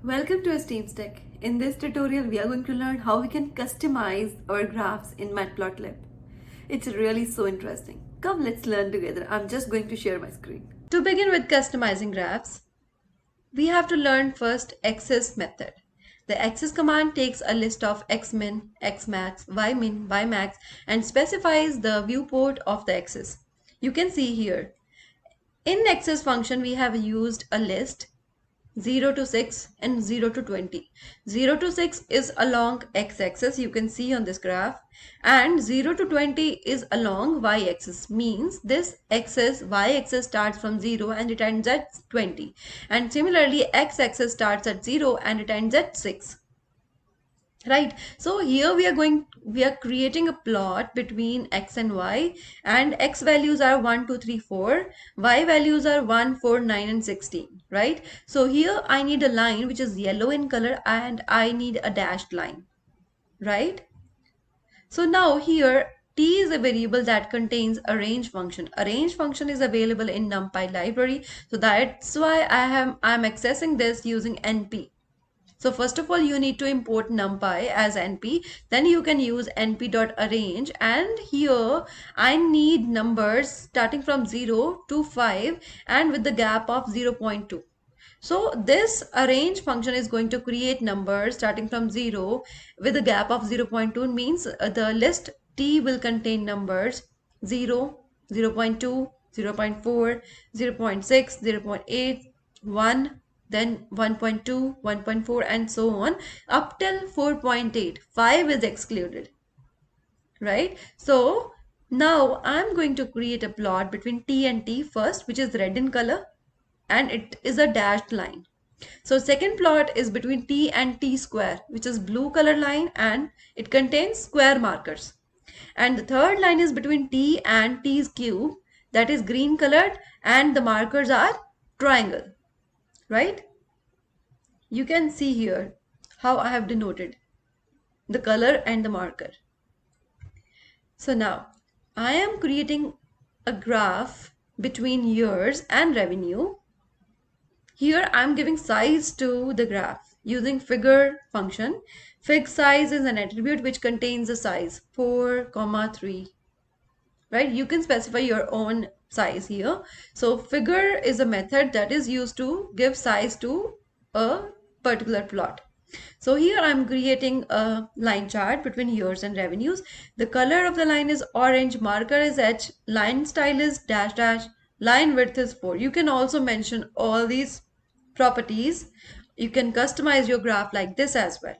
Welcome to Esteems Tech. In this tutorial, we are going to learn how we can customize our graphs in Matplotlib. It's really so interesting. Come, let's learn together. I'm just going to share my screen. To begin with customizing graphs, we have to learn first axis method. The axis command takes a list of xmin, xmax, ymin, ymax and specifies the viewport of the axis. You can see here. In axis function, we have used a list 0 to 6 and 0 to 20. 0 to 6 is along x-axis, you can see on this graph, and 0 to 20 is along y-axis, means this axis, y-axis starts from 0 and it ends at 20, and similarly x-axis starts at 0 and it ends at 6. Right, so here we are creating a plot between x and y, and x values are 1 2 3 4, y values are 1 4 9 and 16. Right, so here I need a line which is yellow in color and I need a dashed line. Right, so now here t is a variable that contains a range function. A range function is available in NumPy library, so that's why I'm accessing this using np. So first of all, you need to import NumPy as NP. Then you can use np.arrange, and here I need numbers starting from 0 to 5 and with the gap of 0.2. So this arrange function is going to create numbers starting from 0 with a gap of 0.2, means the list T will contain numbers 0, 0.2, 0.4, 0.6, 0.8, 1, then 1.2, 1.4 and so on up till 4.8. 5 is excluded. Right, so now I'm going to create a plot between T and T first, which is red in color, and it is a dashed line. So second plot is between T and T square, which is blue color line and it contains square markers. And the third line is between T and T's cube, that is green colored, and the markers are triangle. Right, you can see here how I have denoted the color and the marker. So now I am creating a graph between years and revenue. Here I'm giving size to the graph using figure function. Fig size is an attribute which contains a size 4, 3. Right, you can specify your own size here. So figure is a method that is used to give size to a particular plot. So here I'm creating a line chart between years and revenues. The color of the line is orange, marker is H, line style is dash dash, line width is 4. You can also mention all these properties. You can customize your graph like this as well.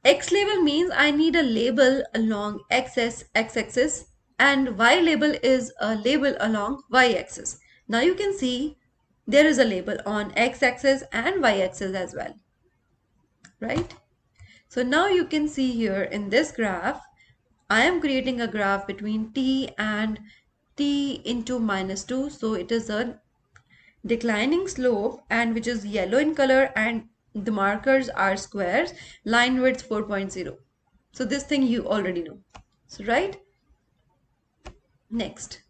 X label means I need a label along x-axis, and Y label is a label along y-axis. Now you can see there is a label on x-axis and y-axis as well. Right, so now you can see here in this graph I am creating a graph between T and T into -2, so it is a declining slope and which is yellow in color, and the markers are squares, line width 4.0. so this thing you already know. So right, next,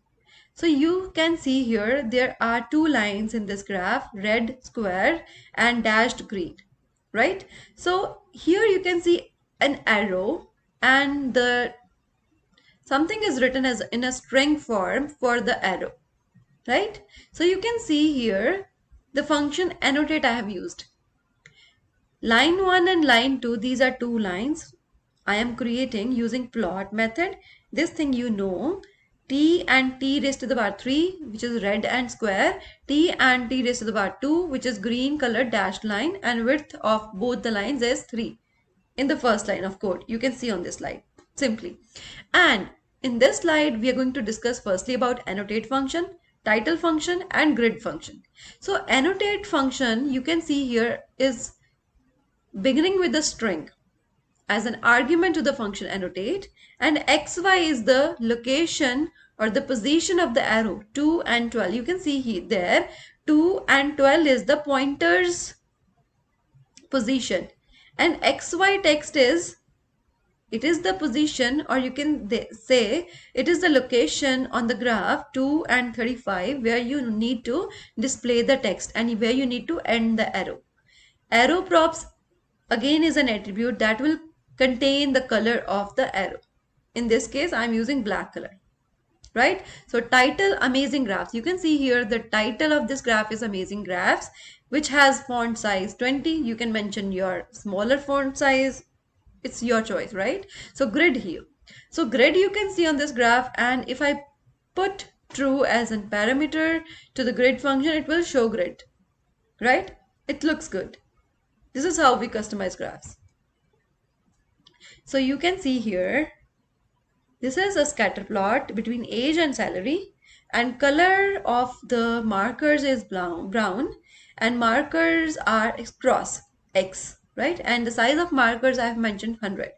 so you can see here there are two lines in this graph, red square and dashed green. Right, so here you can see an arrow and the something is written as in a string form for the arrow. Right, so you can see here the function annotate I have used. Line 1 and line 2, these are two lines I am creating using plot method. This thing you know, T and T raised to the power 3, which is red and square, T and T raised to the power 2, which is green colored dashed line, and width of both the lines is 3 in the first line of code. You can see on this slide simply. And in this slide, we are going to discuss firstly about annotate function, title function and grid function. So annotate function, you can see here, is beginning with the string as an argument to the function annotate, and xy is the location or the position of the arrow 2 and 12. You can see here there 2 and 12 is the pointer's position, and xy text is, it is the position, or you can say it is the location on the graph 2 and 35 where you need to display the text and where you need to end the arrow. Arrow props again is an attribute that will contain the color of the arrow. In this case, I'm using black color, right? So title, amazing graphs. You can see here the title of this graph is amazing graphs, which has font size 20. You can mention your smaller font size. It's your choice, right? So grid here. So grid you can see on this graph, and if I put true as a parameter to the grid function, it will show grid, right? It looks good. This is how we customize graphs. So you can see here, this is a scatter plot between age and salary, and color of the markers is brown, and markers are cross X, right? And the size of markers I have mentioned 100.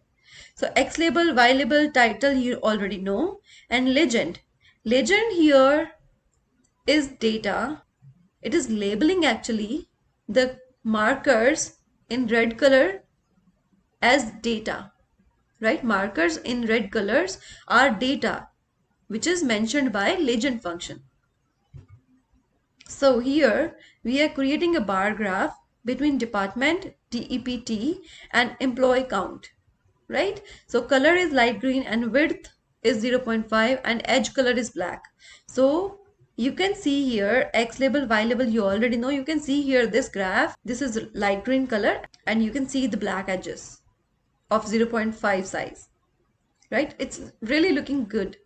So X label, Y label, title you already know, and legend. Legend here is data. It is labeling actually the markers in red color as data, right? Markers in red colors are data, which is mentioned by legend function. So here we are creating a bar graph between department, DEPT, and employee count, right? So color is light green and width is 0.5 and edge color is black. So you can see here X label, Y label, you already know. You can see here this graph, this is light green color, and you can see the black edges of 0.5 size, right? It's really looking good.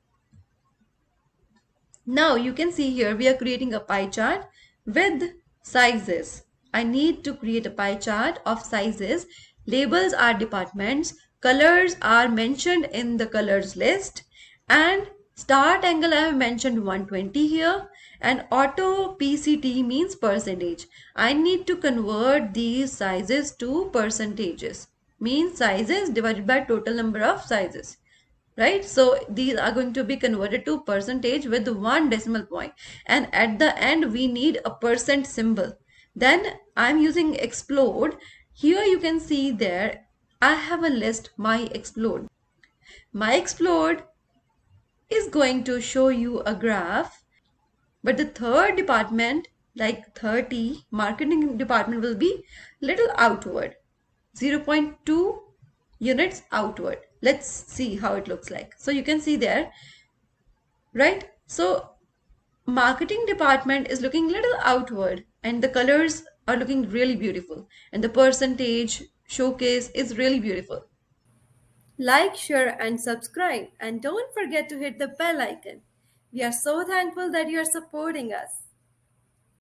Now you can see here we are creating a pie chart with sizes. I need to create a pie chart of sizes. Labels are departments. Colors are mentioned in the colors list. And start angle I have mentioned 120 here. And auto PCT means percentage. I need to convert these sizes to percentages. Means sizes divided by total number of sizes, right? So these are going to be converted to percentage with one decimal point, and at the end we need a percent symbol. Then I'm using explode. Here you can see there I have a list. My explode is going to show you a graph, but the third department, like 30 marketing department, will be little outward, 0.2 units outward. Let's see how it looks like. So you can see there, right? So marketing department is looking little outward, and the colors are looking really beautiful, and the percentage showcase is really beautiful. Like, share, and subscribe, and don't forget to hit the bell icon. We are so thankful that you are supporting us.